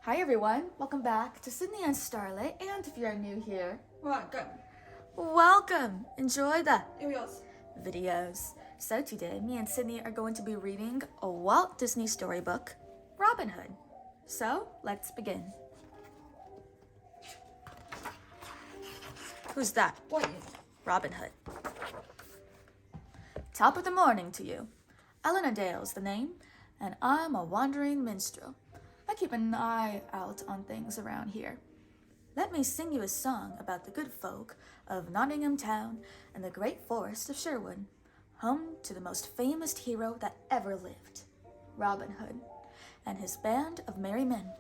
Hi everyone, welcome back to Sydney and Starlight, and if you're new here, welcome! Enjoy the videos. So today, me and Sydney are going to be reading a Walt Disney storybook, Robin Hood. So, let's begin. Who's that? What? Robin Hood. Top of the morning to you. Elena Dale's the name, and I'm a wandering minstrel. I keep an eye out on things around here. Let me sing you a song about the good folk of Nottingham Town and the great forest of Sherwood, home to the most famous hero that ever lived, Robin Hood, and his band of merry men.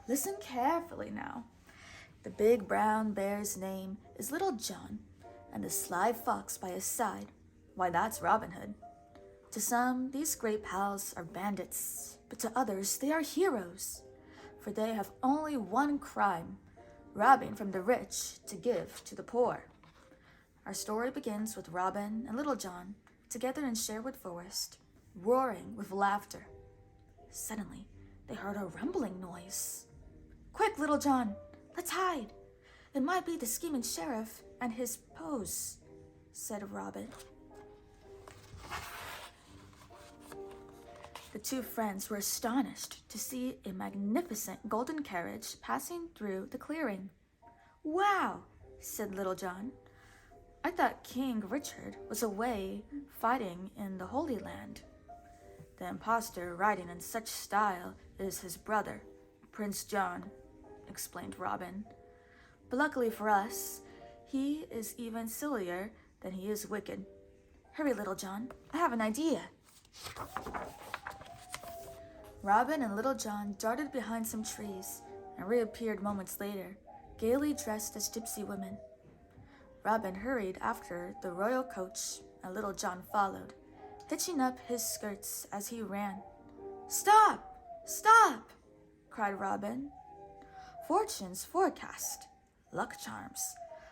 Listen carefully now. The big brown bear's name is Little John, and the sly fox by his side, why, that's Robin Hood. To some, these great pals are bandits, but to others, they are heroes, for they have only one crime, robbing from the rich to give to the poor. Our story begins with Robin and Little John together in Sherwood Forest, roaring with laughter. Suddenly, they heard a rumbling noise. Quick, Little John, let's hide. It might be the scheming sheriff and his pose, said Robin. The two friends were astonished to see a magnificent golden carriage passing through the clearing. Wow, said Little John. I thought King Richard was away fighting in the Holy Land. The impostor riding in such style is his brother, Prince John, explained Robin. But luckily for us, he is even sillier than he is wicked. Hurry, Little John, I have an idea. Robin and Little John darted behind some trees and reappeared moments later, gaily dressed as gypsy women. Robin hurried after the royal coach, and Little John followed, hitching up his skirts as he ran. Stop! Stop! Cried Robin. Fortune's forecast, luck charms.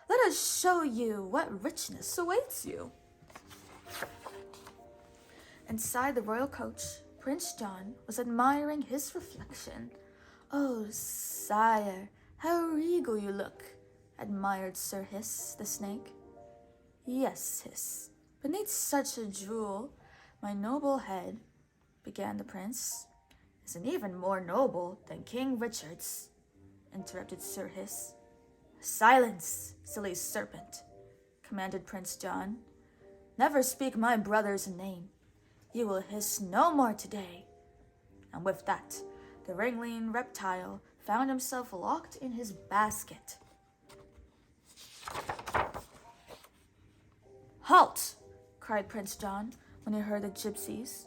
Let us show you what richness awaits you. Inside the royal coach, Prince John was admiring his reflection. Oh, sire, how regal you look, admired Sir Hiss the snake. Yes, Hiss, beneath such a jewel, my noble head, began the prince, is an even more noble than King Richard's, interrupted Sir Hiss. Silence, silly serpent, commanded Prince John. Never speak my brother's name. You will hiss no more today. And with that, the wriggling reptile found himself locked in his basket. Halt! Cried Prince John when he heard the gypsies.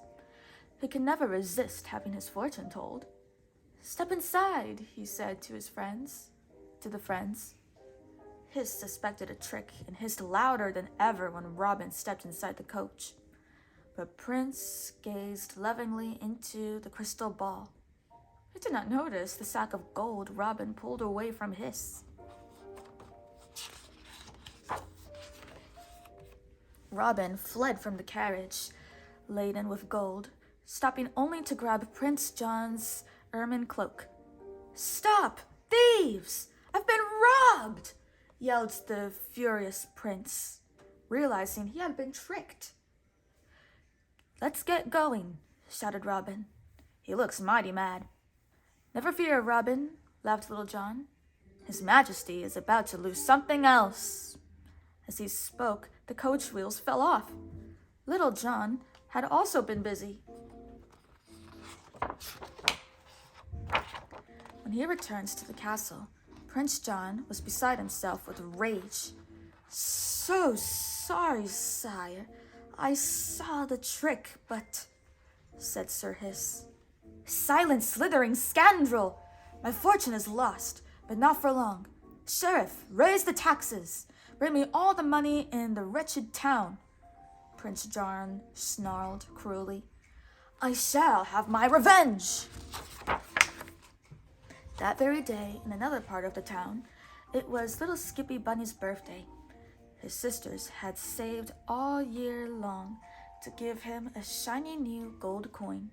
He could never resist having his fortune told. Step inside, he said to the friends. Hiss suspected a trick and hissed louder than ever when Robin stepped inside the coach. But Prince gazed lovingly into the crystal ball. He did not notice the sack of gold Robin pulled away from Hiss. Robin fled from the carriage, laden with gold, stopping only to grab Prince John's ermine cloak. Stop! Thieves! I've been robbed! Yelled the furious prince, realizing he had been tricked. Let's get going, shouted Robin. He looks mighty mad. Never fear, Robin, laughed Little John. His Majesty is about to lose something else. As he spoke, the coach wheels fell off. Little John had also been busy. When he returns to the castle, Prince John was beside himself with rage. So sorry, sire. I saw the trick, but, said Sir Hiss. Silence, slithering scoundrel! My fortune is lost, but not for long. Sheriff, raise the taxes. Bring me all the money in the wretched town. Prince John snarled cruelly. I shall have my revenge! That very day, in another part of the town, it was little Skippy Bunny's birthday. His sisters had saved all year long to give him a shiny new gold coin.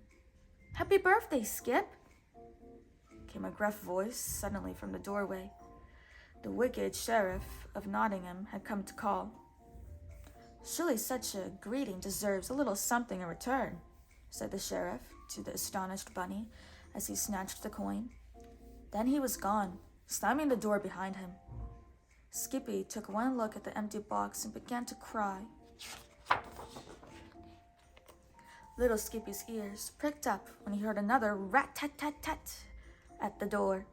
Happy birthday, Skip, came a gruff voice suddenly from the doorway. The wicked sheriff of Nottingham had come to call. Surely such a greeting deserves a little something in return, said the sheriff to the astonished bunny as he snatched the coin. Then he was gone, slamming the door behind him. Skippy took one look at the empty box and began to cry. Little Skippy's ears pricked up when he heard another rat-tat-tat-tat at the door.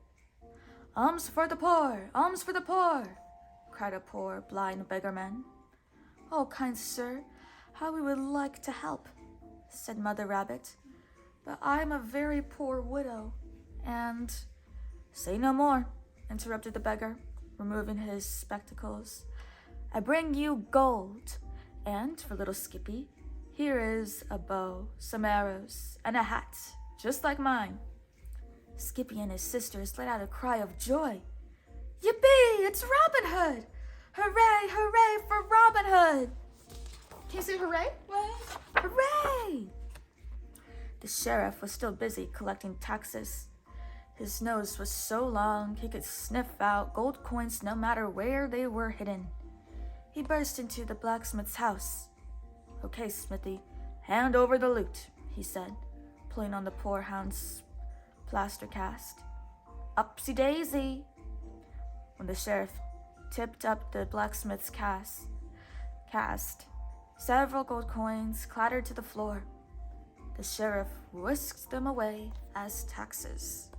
"Alms for the poor! Alms for the poor!" cried a poor, blind beggarman. "Oh, kind sir, how we would like to help," said Mother Rabbit. "But I am a very poor widow, and—" "Say no more," interrupted the beggar, removing his spectacles. "I bring you gold, and for little Skippy, here is a bow, some arrows, and a hat, just like mine." Skippy and his sisters let out a cry of joy. "Yippee! It's Robin Hood! Hooray! Hooray for Robin Hood!" Can you say hooray? Hooray! The sheriff was still busy collecting taxes. His nose was so long he could sniff out gold coins no matter where they were hidden. He burst into the blacksmith's house. "Okay, Smithy, hand over the loot," he said, pulling on the poor hound's plaster cast. "Upsy daisy!" When the sheriff tipped up the blacksmith's cast, several gold coins clattered to the floor. The sheriff whisked them away as taxes.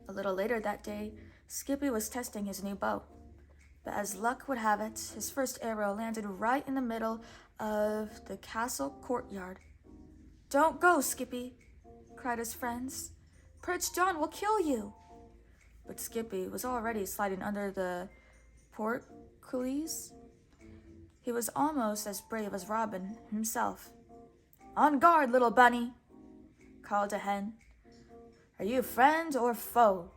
A little later that day, Skippy was testing his new bow. But as luck would have it, his first arrow landed right in the middle of the castle courtyard. "Don't go, Skippy," cried his friends. "Prince John will kill you." But Skippy was already sliding under the portcullis. He was almost as brave as Robin himself. "On guard, little bunny," called a hen. "Are you friend or foe?"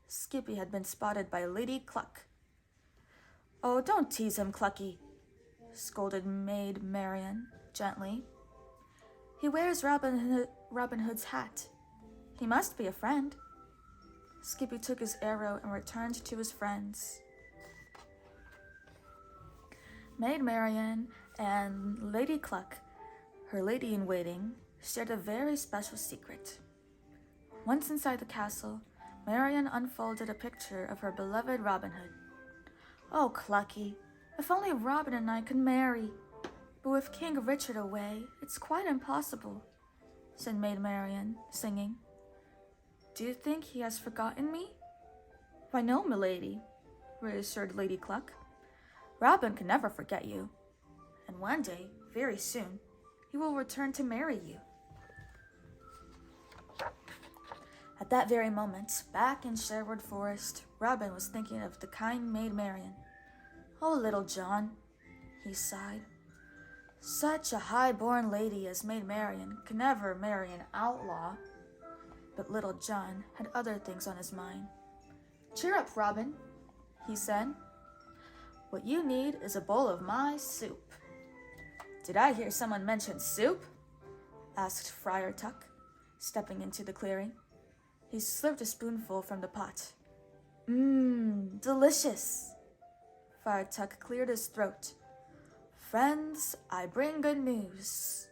Skippy had been spotted by Lady Cluck. "Oh, don't tease him, Clucky," scolded Maid Marian gently. "He wears Robin Hood's hat. He must be a friend." Skippy took his arrow and returned to his friends. Maid Marian and Lady Cluck, her lady-in-waiting, shared a very special secret. Once inside the castle, Marian unfolded a picture of her beloved Robin Hood. "Oh, Clucky, if only Robin and I could marry. But with King Richard away, it's quite impossible," said Maid Marian, singing. "Do you think he has forgotten me?" "Why, no, milady," reassured Lady Cluck. "Robin can never forget you. And one day, very soon, he will return to marry you." At that very moment, back in Sherwood Forest, Robin was thinking of the kind Maid Marian. "Oh, little John," he sighed. "Such a high-born lady as Maid Marian could never marry an outlaw." But little John had other things on his mind. "Cheer up, Robin," he said. "What you need is a bowl of my soup." "Did I hear someone mention soup?" asked Friar Tuck, stepping into the clearing. He slurped a spoonful from the pot. Delicious." Friar Tuck cleared his throat. "Friends, I bring good news.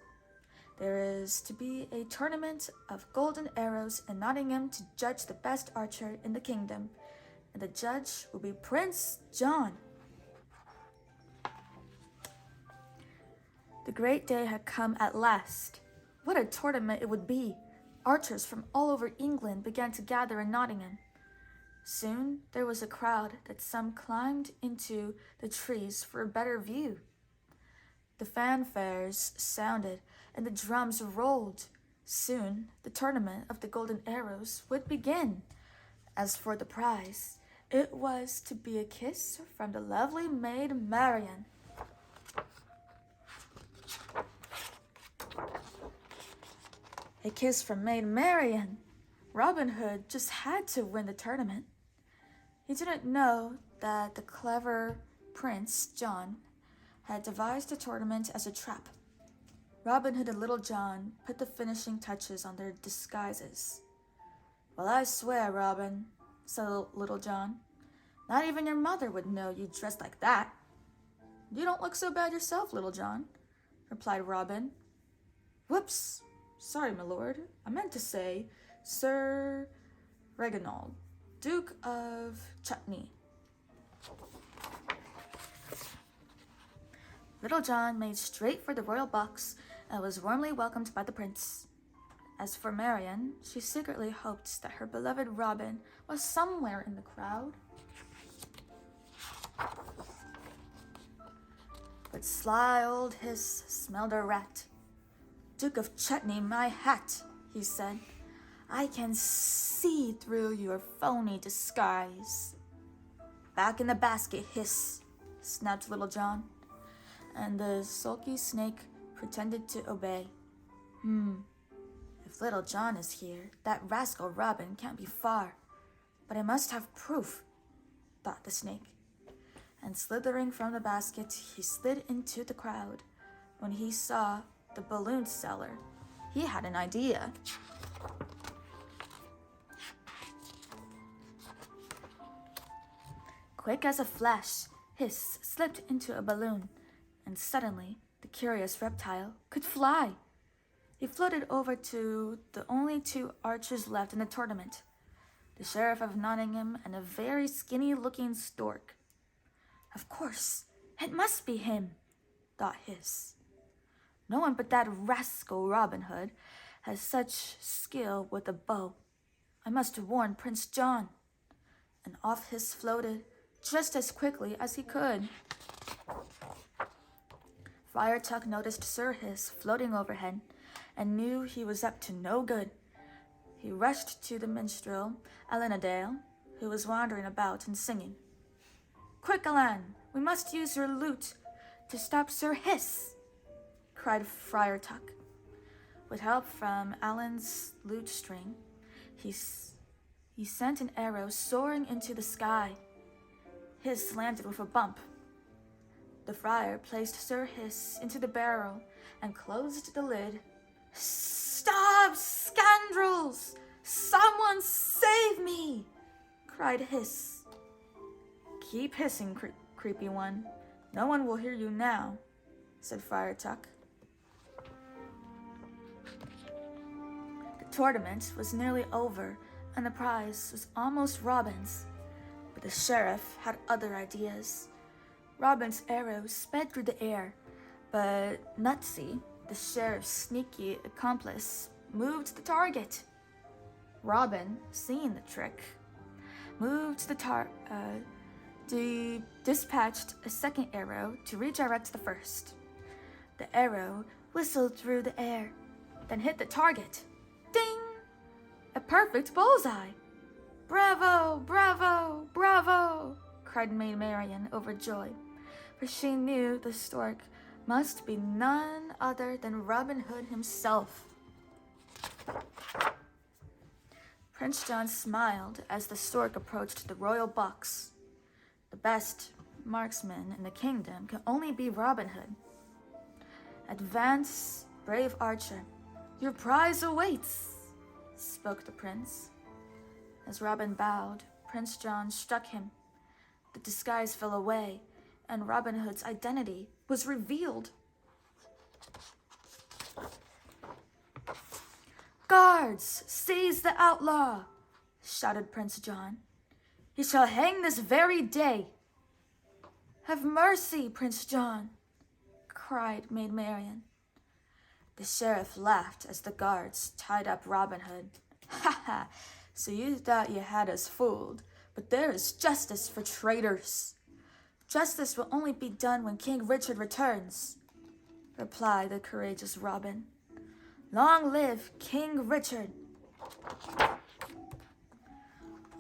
There is to be a tournament of golden arrows in Nottingham to judge the best archer in the kingdom, and the judge will be Prince John." The great day had come at last. What a tournament it would be! Archers from all over England began to gather in Nottingham. Soon there was a crowd that some climbed into the trees for a better view. The fanfares sounded and the drums rolled. Soon the tournament of the golden arrows would begin. As for the prize, it was to be a kiss from the lovely Maid Marian. A kiss from Maid Marian! Robin Hood just had to win the tournament. He didn't know that the clever Prince John had devised the tournament as a trap. Robin Hood and Little John put the finishing touches on their disguises. "Well, I swear, Robin," said Little John, "not even your mother would know you dressed like that." "You don't look so bad yourself, Little John," replied Robin. "Whoops! Sorry, my lord. I meant to say Sir Reginald, Duke of Chutney." Little John made straight for the royal box and was warmly welcomed by the prince. As for Marian, she secretly hoped that her beloved Robin was somewhere in the crowd. But sly old Hiss smelled a rat. "Duke of Chutney, my hat," he said. "I can see through your phony disguise." "Back in the basket, Hiss," snapped Little John, and the sulky snake pretended to obey. If Little John is here, that rascal Robin can't be far. But I must have proof, thought the snake. And slithering from the basket, he slid into the crowd. When he saw the balloon seller, he had an idea. Quick as a flash, Hiss slipped into a balloon, and suddenly the curious reptile could fly. He floated over to the only two archers left in the tournament, the Sheriff of Nottingham and a very skinny-looking stork. "Of course, it must be him," thought Hiss. "No one but that rascal Robin Hood has such skill with a bow. I must warn Prince John." And off Hiss floated just as quickly as he could. Friar Tuck noticed Sir Hiss floating overhead and knew he was up to no good. He rushed to the minstrel, Alanadale, who was wandering about and singing. "Quick, Alan, we must use your lute to stop Sir Hiss," cried Friar Tuck. With help from Alan's lute string, he sent an arrow soaring into the sky. Hiss landed with a bump. The friar placed Sir Hiss into the barrel and closed the lid. "Stop, scoundrels! Someone save me!" cried Hiss. "Keep hissing, creepy one. No one will hear you now," said Friar Tuck. The tournament was nearly over, and the prize was almost Robin's. But the sheriff had other ideas. Robin's arrow sped through the air, but Nutsy, the sheriff's sneaky accomplice, moved the target. Robin, seeing the trick, dispatched a second arrow to redirect the first. The arrow whistled through the air, then hit the target. Ding! A perfect bullseye! "Bravo! Bravo! Bravo!" cried Maid Marian overjoyed, for she knew the stork must be none other than Robin Hood himself. Prince John smiled as the stork approached the royal box. The best marksman in the kingdom can only be Robin Hood. "Advance, brave archer. Your prize awaits," spoke the prince. As Robin bowed, Prince John struck him. The disguise fell away, and Robin Hood's identity was revealed. "Guards, seize the outlaw!" shouted Prince John. "He shall hang this very day." "Have mercy, Prince John!" cried Maid Marian. The sheriff laughed as the guards tied up Robin Hood. "Ha ha! So you thought you had us fooled, but there is justice for traitors." "Justice will only be done when King Richard returns," replied the courageous Robin. "Long live King Richard!"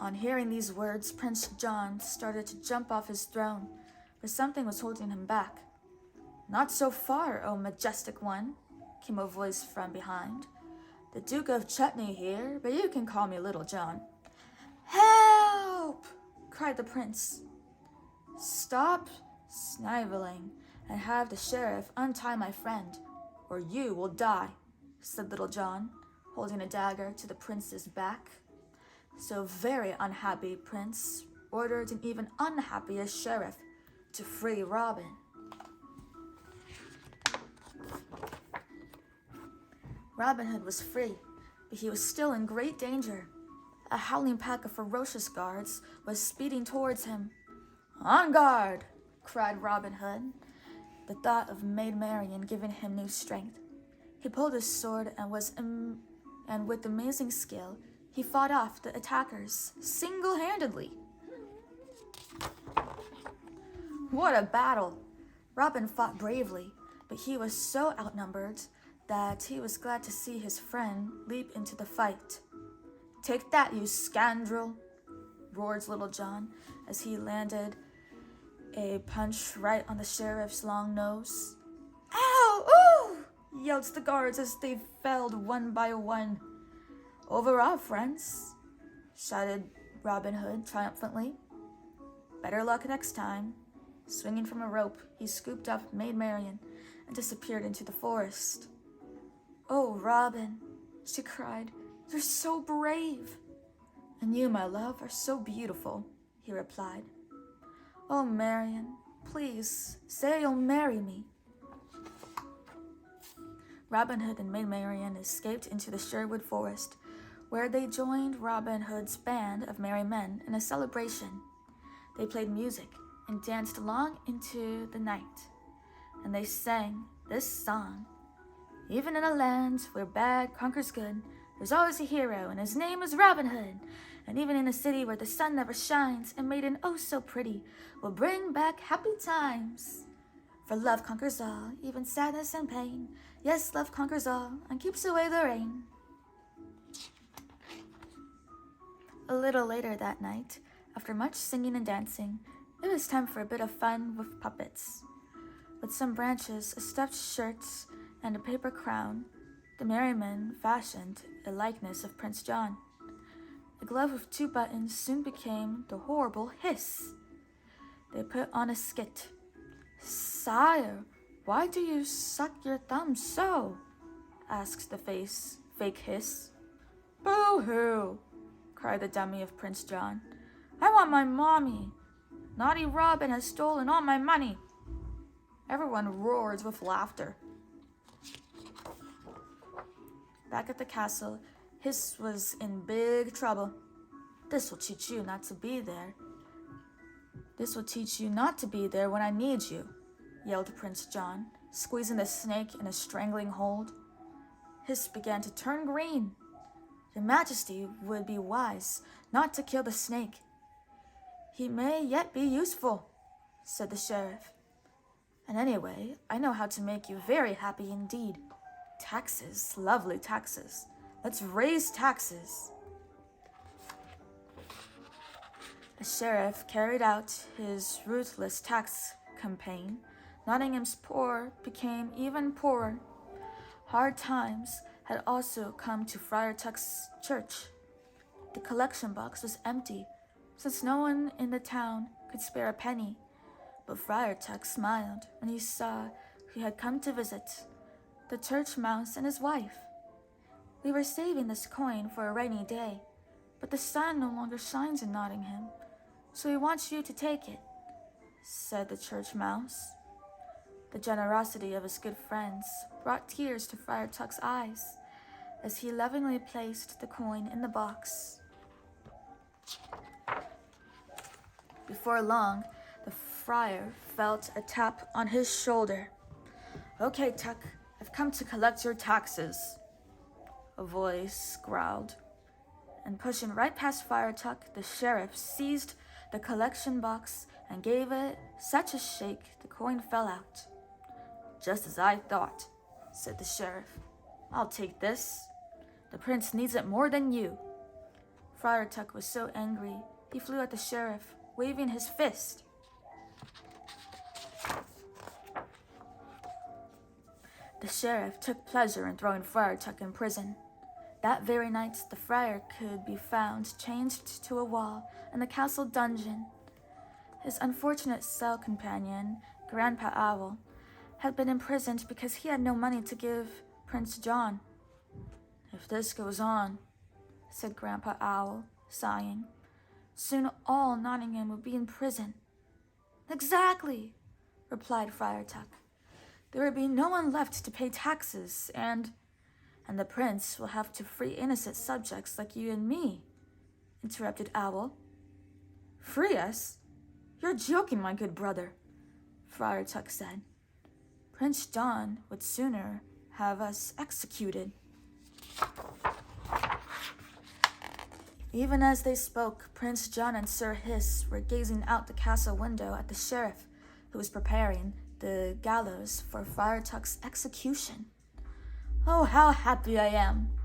On hearing these words, Prince John started to jump off his throne, but something was holding him back. "Not so far, O majestic one," came a voice from behind. "The Duke of Chutney here, but you can call me Little John." "Help!" cried the prince. "Stop sniveling and have the sheriff untie my friend," or you will die," said Little John, holding a dagger to the prince's back. So very unhappy Prince ordered an even unhappier sheriff to free Robin. Robin Hood was free, but he was still in great danger. A howling pack of ferocious guards was speeding towards him. "On guard!" cried Robin Hood. The thought of Maid Marian giving him new strength. He pulled his sword and with amazing skill, he fought off the attackers single-handedly. What a battle! Robin fought bravely, but he was so outnumbered that he was glad to see his friend leap into the fight. "Take that, you scoundrel!" roared Little John as he landed a punch right on the sheriff's long nose. "Ow! Ooh!" yelled the guards as they fell one by one. "Over our friends," shouted Robin Hood triumphantly. "Better luck next time." Swinging from a rope, he scooped up Maid Marian and disappeared into the forest. "Oh, Robin," she cried, "you're so brave." "And you, my love, are so beautiful," he replied. "Oh, Marian, please say you'll marry me." Robin Hood and Maid Marian escaped into the Sherwood Forest, where they joined Robin Hood's band of merry men in a celebration. They played music and danced long into the night, and they sang this song: "Even in a land where bad conquers good, there's always a hero, and his name is Robin Hood. And even in a city where the sun never shines, a maiden oh so pretty will bring back happy times. For love conquers all, even sadness and pain. Yes, love conquers all and keeps away the rain." A little later that night, after much singing and dancing, it was time for a bit of fun with puppets. With some branches, a stuffed shirt, and a paper crown, the merrymen fashioned a likeness of Prince John. A glove with 2 buttons soon became the horrible hiss. They put on a skit. "Sire, why do you suck your thumb so?" asked the fake hiss. "Boo-hoo!" cried the dummy of Prince John. "I want my mommy. Naughty Robin has stolen all my money." Everyone roared with laughter. Back at the castle, Hiss was in big trouble. "This will teach you not to be there. This will teach you not to be there when I need you," yelled Prince John, squeezing the snake in a strangling hold. Hiss began to turn green. "Your Majesty would be wise not to kill the snake. He may yet be useful," said the sheriff. "And anyway, I know how to make you very happy indeed. Taxes, lovely taxes. Let's raise taxes." The sheriff carried out his ruthless tax campaign. Nottingham's poor became even poorer. Hard times had also come to Friar Tuck's church. The collection box was empty, since no one in the town could spare a penny. But Friar Tuck smiled when he saw who had come to visit, the church mouse and his wife. "We were saving this coin for a rainy day, but the sun no longer shines in Nottingham, so we want you to take it," said the church mouse. The generosity of his good friends brought tears to Friar Tuck's eyes as he lovingly placed the coin in the box. Before long, the friar felt a tap on his shoulder. "Okay, Tuck, I've come to collect your taxes," a voice growled. And pushing right past Friar Tuck, the sheriff seized the collection box and gave it such a shake the coin fell out. "Just as I thought," said the sheriff. "I'll take this. The prince needs it more than you." Friar Tuck was so angry, he flew at the sheriff, waving his fist. The sheriff took pleasure in throwing Friar Tuck in prison. That very night, the friar could be found chained to a wall in the castle dungeon. His unfortunate cell companion, Grandpa Owl, had been imprisoned because he had no money to give Prince John. "If this goes on," said Grandpa Owl, sighing, "soon all Nottingham will be in prison." "Exactly," replied Friar Tuck. "There will be no one left to pay taxes, and the prince will have to free innocent subjects like you and me," interrupted Owl. "Free us? You're joking, my good brother," Friar Tuck said. "Prince John would sooner have us executed." Even as they spoke, Prince John and Sir Hiss were gazing out the castle window at the sheriff, who was preparing the gallows for Friar Tuck's execution. "Oh, how happy I am,"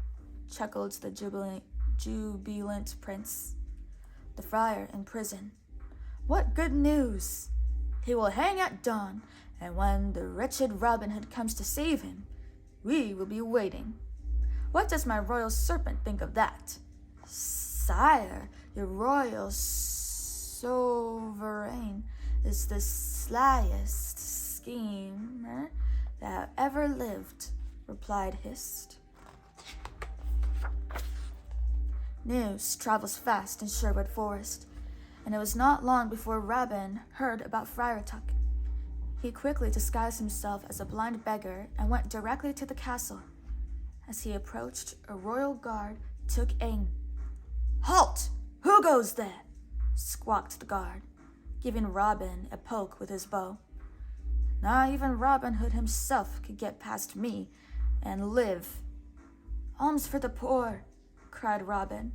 chuckled the jubilant prince. "The friar in prison. What good news! He will hang at dawn, and when the wretched Robin Hood comes to save him, we will be waiting. What does my royal serpent think of that?" "Sire, your royal sovereign is the slyest schemer that ever lived," replied Hist. News travels fast in Sherwood Forest, and it was not long before Robin heard about Friar Tuck. He quickly disguised himself as a blind beggar and went directly to the castle. As he approached, a royal guard took aim. "Halt! Who goes there?" squawked the guard, giving Robin a poke with his bow. "Not even Robin Hood himself could get past me and live." "Alms for the poor," cried Robin.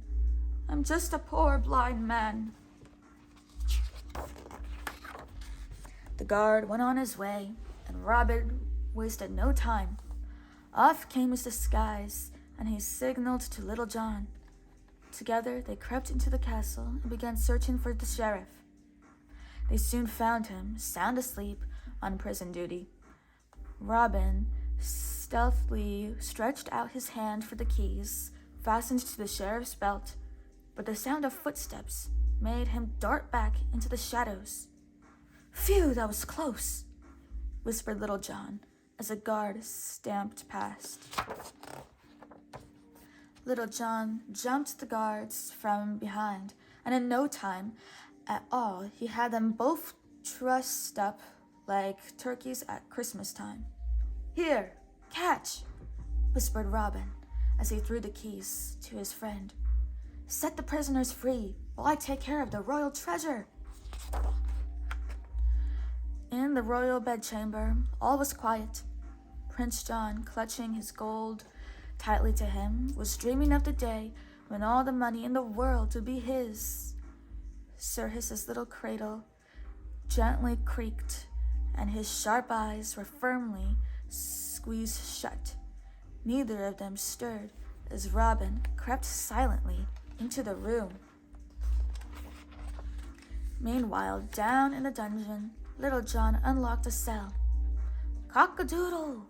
"I'm just a poor blind man." The guard went on his way, and Robin wasted no time. Off came his disguise, and he signaled to Little John. Together they crept into the castle and began searching for the sheriff. They soon found him, sound asleep, on prison duty. Robin stealthily stretched out his hand for the keys, fastened to the sheriff's belt, but the sound of footsteps made him dart back into the shadows. "Phew, that was close," whispered Little John as a guard stamped past. Little John jumped the guards from behind, and in no time at all he had them both trussed up like turkeys at Christmas time. "Here, catch," whispered Robin as he threw the keys to his friend. "Set the prisoners free while I take care of the royal treasure." In the royal bedchamber, all was quiet. Prince John, clutching his gold tightly to him, was dreaming of the day when all the money in the world would be his. Sir Hiss's little cradle gently creaked, and his sharp eyes were firmly squeezed shut. Neither of them stirred as Robin crept silently into the room. Meanwhile, down in the dungeon, Little John unlocked a cell. "Cock-a-doodle,"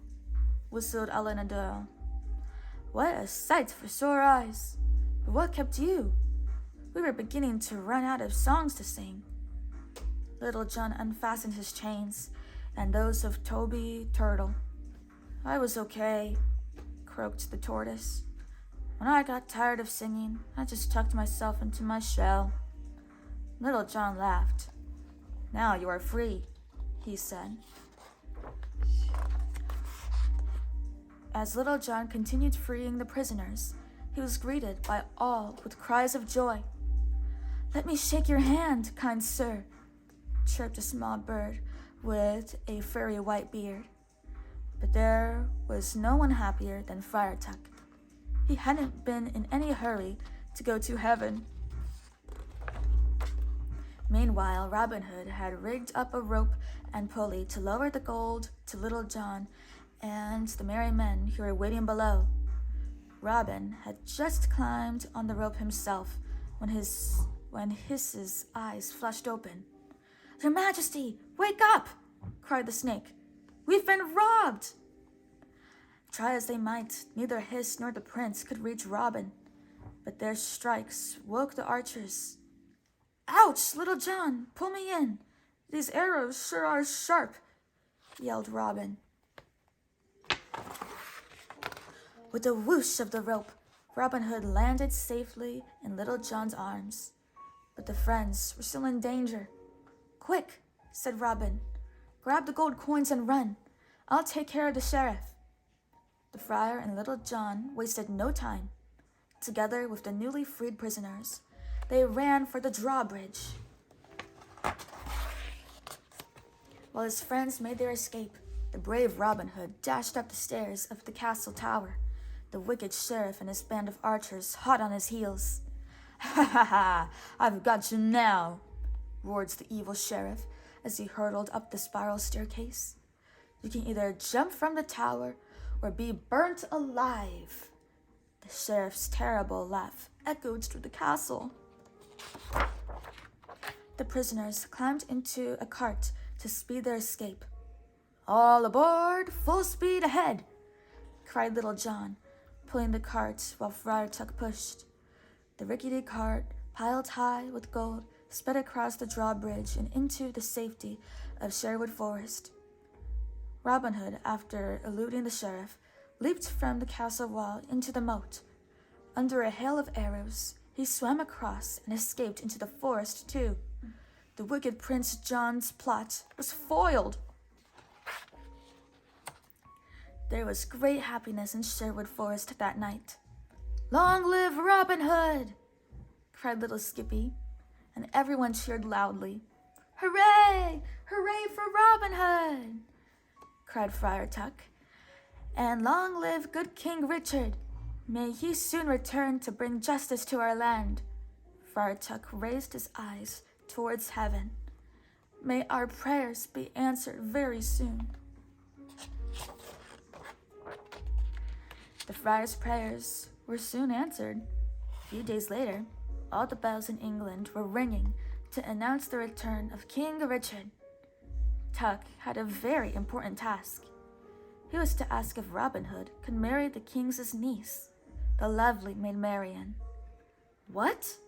whistled Elena Doyle. "What a sight for sore eyes! But what kept you? We were beginning to run out of songs to sing." Little John unfastened his chains and those of Toby Turtle. "I was okay," croaked the tortoise. "When I got tired of singing, I just tucked myself into my shell." Little John laughed. "Now you are free," he said. As Little John continued freeing the prisoners, he was greeted by all with cries of joy. "Let me shake your hand, kind sir," chirped a small bird with a furry white beard. But there was no one happier than Friar Tuck. He hadn't been in any hurry to go to heaven. Meanwhile, Robin Hood had rigged up a rope and pulley to lower the gold to Little John and the merry men who were waiting below. Robin had just climbed on the rope himself when Hiss's eyes flashed open. "Your Majesty, wake up!" cried the snake. "We've been robbed!" Try as they might, neither Hiss nor the prince could reach Robin, but their strikes woke the archers. "Ouch, Little John, pull me in. These arrows sure are sharp." yelled Robin. With a whoosh of the rope, Robin Hood landed safely in Little John's arms. But the friends were still in danger. "Quick," said Robin. "Grab the gold coins and run. I'll take care of the sheriff." The friar and Little John wasted no time. Together with the newly freed prisoners, they ran for the drawbridge. While his friends made their escape, the brave Robin Hood dashed up the stairs of the castle tower, the wicked sheriff and his band of archers hot on his heels. "Ha ha ha! I've got you now!" roared the evil sheriff as he hurtled up the spiral staircase. "You can either jump from the tower or be burnt alive." The sheriff's terrible laugh echoed through the castle. The prisoners climbed into a cart to speed their escape. "All aboard! Full speed ahead!" cried Little John, pulling the cart while Friar Tuck pushed. The rickety cart, piled high with gold, sped across the drawbridge and into the safety of Sherwood Forest. Robin Hood, after eluding the sheriff, leaped from the castle wall into the moat. Under a hail of arrows, he swam across and escaped into the forest too. The wicked Prince John's plot was foiled. There was great happiness in Sherwood Forest that night. "Long live Robin Hood!" cried little Skippy, and everyone cheered loudly. "Hooray! Hooray for Robin Hood!" cried Friar Tuck. "And long live good King Richard! May he soon return to bring justice to our land." Friar Tuck raised his eyes towards heaven. "May our prayers be answered very soon." The friar's prayers were soon answered. A few days later, all the bells in England were ringing to announce the return of King Richard. Tuck had a very important task. He was to ask if Robin Hood could marry the king's niece, the lovely Maid Marian. "What?"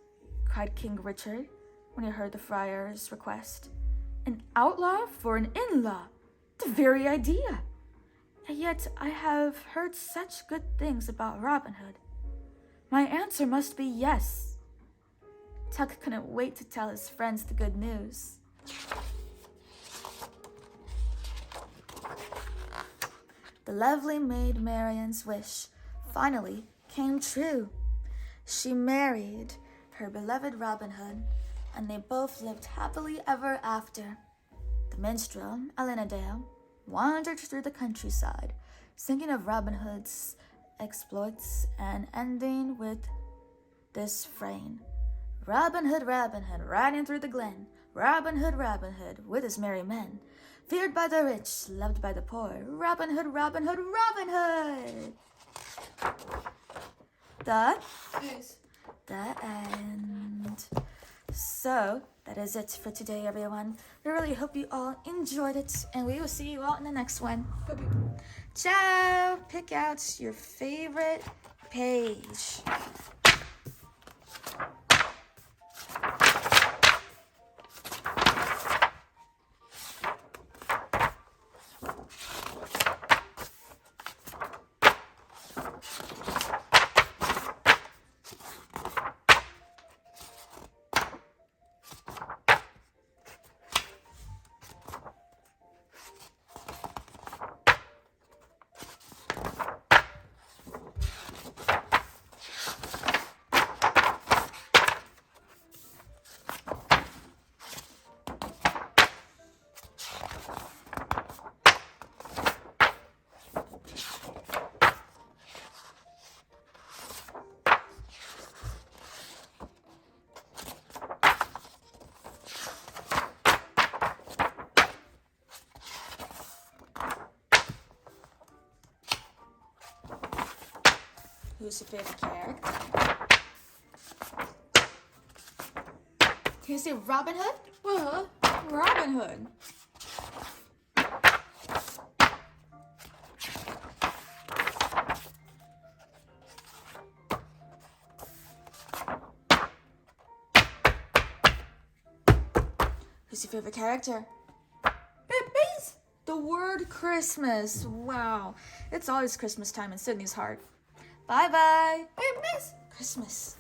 cried King Richard when he heard the friar's request. "An outlaw for an in-law! The very idea! And yet I have heard such good things about Robin Hood. My answer must be yes." Tuck couldn't wait to tell his friends the good news. The lovely Maid Marian's wish finally came true. She married her beloved Robin Hood, and they both lived happily ever after. The minstrel, Elinadale, wandered through the countryside, singing of Robin Hood's exploits and ending with this refrain: Robin Hood, riding through the glen. Robin Hood, with his merry men. Feared by the rich, loved by the poor. Robin Hood, Robin Hood, Robin Hood. The end. So, that is it for today, everyone. We really hope you all enjoyed it, and we will see you all in the next one. Ciao! Pick out your favorite page. Who's your favorite character? Can you say Robin Hood? Robin Hood. Who's your favorite character? Pippies, the word Christmas. Wow. It's always Christmas time in Sydney's heart. Bye-bye. Wait, Miss. Christmas.